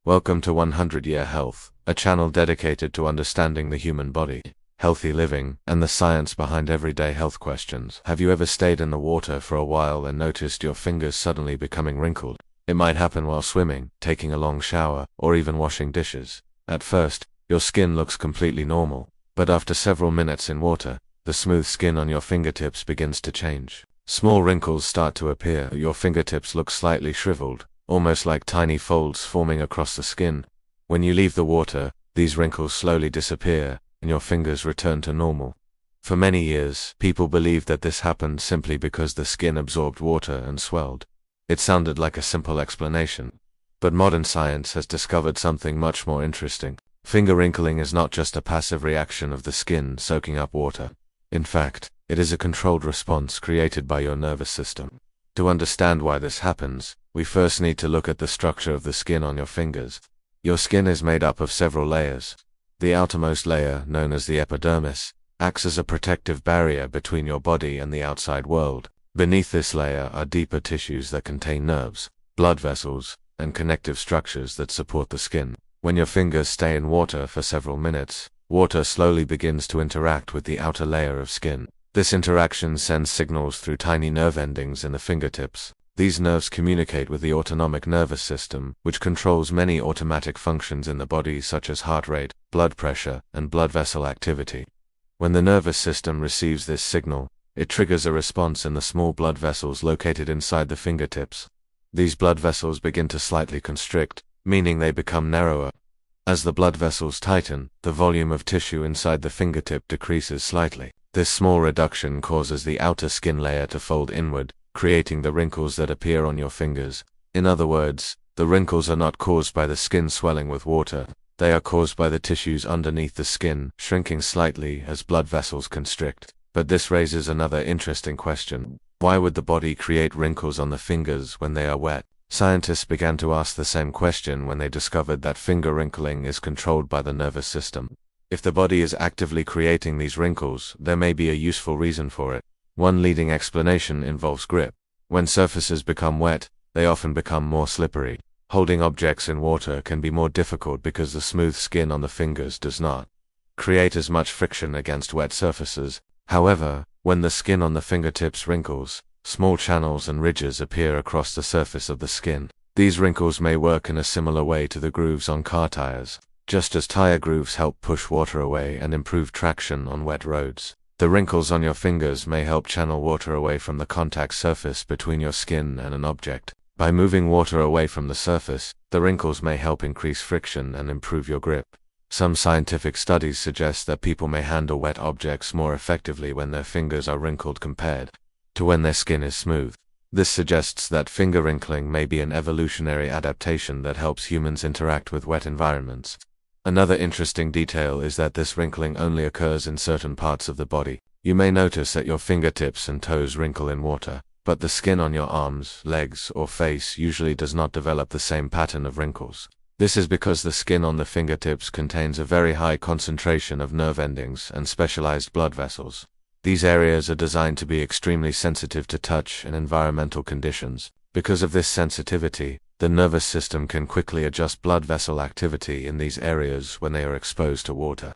Welcome to 100-Year Health, a channel dedicated to understanding the human body, healthy living, and the science behind everyday health questions. Have you ever stayed in the water for a while and noticed your fingers suddenly becoming wrinkled? It might happen while swimming, taking a long shower, or even washing dishes. At first, your skin looks completely normal, but after several minutes in water, the smooth skin on your fingertips begins to change. Small wrinkles start to appear. Your fingertips look slightly shriveled, almost like tiny folds forming across the skin. When you leave the water, these wrinkles slowly disappear, and your fingers return to normal. For many years, people believed that this happened simply because the skin absorbed water and swelled. It sounded like a simple explanation. But modern science has discovered something much more interesting. Finger wrinkling is not just a passive reaction of the skin soaking up water. In fact, it is a controlled response created by your nervous system. To understand why this happens, we first need to look at the structure of the skin on your fingers. Your skin is made up of several layers. The outermost layer, known as the epidermis, acts as a protective barrier between your body and the outside world. Beneath this layer are deeper tissues that contain nerves, blood vessels, and connective structures that support the skin. When your fingers stay in water for several minutes, water slowly begins to interact with the outer layer of skin. This interaction sends signals through tiny nerve endings in the fingertips. These nerves communicate with the autonomic nervous system, which controls many automatic functions in the body such as heart rate, blood pressure, and blood vessel activity. When the nervous system receives this signal, it triggers a response in the small blood vessels located inside the fingertips. These blood vessels begin to slightly constrict, meaning they become narrower. As the blood vessels tighten, the volume of tissue inside the fingertip decreases slightly. This small reduction causes the outer skin layer to fold inward, creating the wrinkles that appear on your fingers. In other words, the wrinkles are not caused by the skin swelling with water. They are caused by the tissues underneath the skin shrinking slightly as blood vessels constrict. But this raises another interesting question. Why would the body create wrinkles on the fingers when they are wet? Scientists began to ask the same question when they discovered that finger wrinkling is controlled by the nervous system. If the body is actively creating these wrinkles, there may be a useful reason for it. One leading explanation involves grip. When surfaces become wet, they often become more slippery. Holding objects in water can be more difficult because the smooth skin on the fingers does not create as much friction against wet surfaces. However, when the skin on the fingertips wrinkles, small channels and ridges appear across the surface of the skin. These wrinkles may work in a similar way to the grooves on car tires. Just as tire grooves help push water away and improve traction on wet roads, the wrinkles on your fingers may help channel water away from the contact surface between your skin and an object. By moving water away from the surface, the wrinkles may help increase friction and improve your grip. Some scientific studies suggest that people may handle wet objects more effectively when their fingers are wrinkled compared to when their skin is smooth. This suggests that finger wrinkling may be an evolutionary adaptation that helps humans interact with wet environments. Another interesting detail is that this wrinkling only occurs in certain parts of the body. You may notice that your fingertips and toes wrinkle in water, but the skin on your arms, legs, or face usually does not develop the same pattern of wrinkles. This is because the skin on the fingertips contains a very high concentration of nerve endings and specialized blood vessels. These areas are designed to be extremely sensitive to touch and environmental conditions. Because of this sensitivity, the nervous system can quickly adjust blood vessel activity in these areas when they are exposed to water.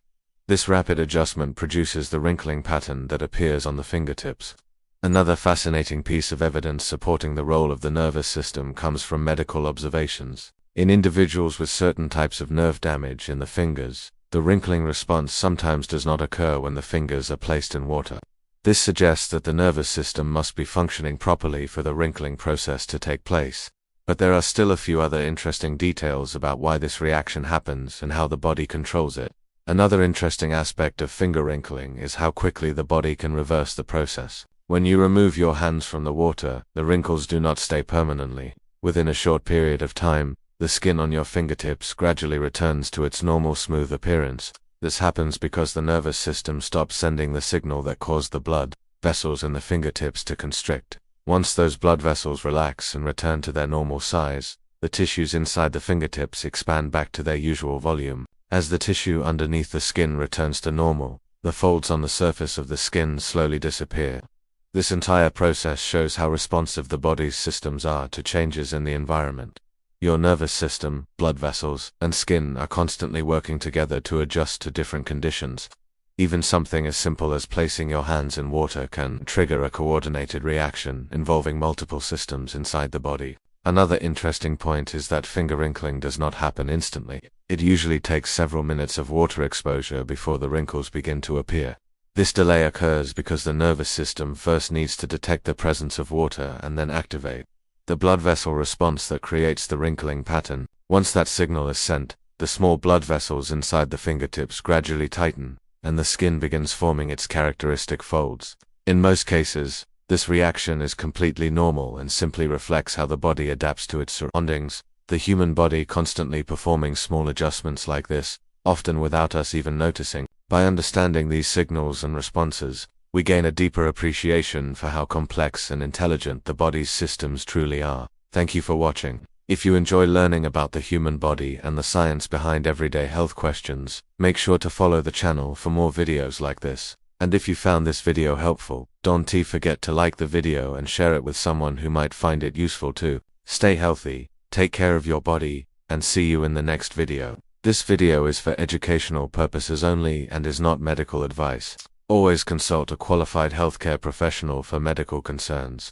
This rapid adjustment produces the wrinkling pattern that appears on the fingertips. Another fascinating piece of evidence supporting the role of the nervous system comes from medical observations. In individuals with certain types of nerve damage in the fingers, the wrinkling response sometimes does not occur when the fingers are placed in water. This suggests that the nervous system must be functioning properly for the wrinkling process to take place. But there are still a few other interesting details about why this reaction happens and how the body controls it. Another interesting aspect of finger wrinkling is how quickly the body can reverse the process. When you remove your hands from the water, the wrinkles do not stay permanently. Within a short period of time, the skin on your fingertips gradually returns to its normal smooth appearance. This happens because the nervous system stops sending the signal that caused the blood vessels in the fingertips to constrict. Once those blood vessels relax and return to their normal size, the tissues inside the fingertips expand back to their usual volume. As the tissue underneath the skin returns to normal, the folds on the surface of the skin slowly disappear. This entire process shows how responsive the body's systems are to changes in the environment. Your nervous system, blood vessels, and skin are constantly working together to adjust to different conditions. Even something as simple as placing your hands in water can trigger a coordinated reaction involving multiple systems inside the body. Another interesting point is that finger wrinkling does not happen instantly. It usually takes several minutes of water exposure before the wrinkles begin to appear. This delay occurs because the nervous system first needs to detect the presence of water and then activate the blood vessel response that creates the wrinkling pattern. Once that signal is sent, the small blood vessels inside the fingertips gradually tighten, and the skin begins forming its characteristic folds. In most cases, this reaction is completely normal and simply reflects how the body adapts to its surroundings, the human body constantly performing small adjustments like this, often without us even noticing. By understanding these signals and responses, we gain a deeper appreciation for how complex and intelligent the body's systems truly are. Thank you for watching. If you enjoy learning about the human body and the science behind everyday health questions, make sure to follow the channel for more videos like this. And if you found this video helpful, don't forget to like the video and share it with someone who might find it useful too. Stay healthy, take care of your body, and see you in the next video. This video is for educational purposes only and is not medical advice. Always consult a qualified healthcare professional for medical concerns.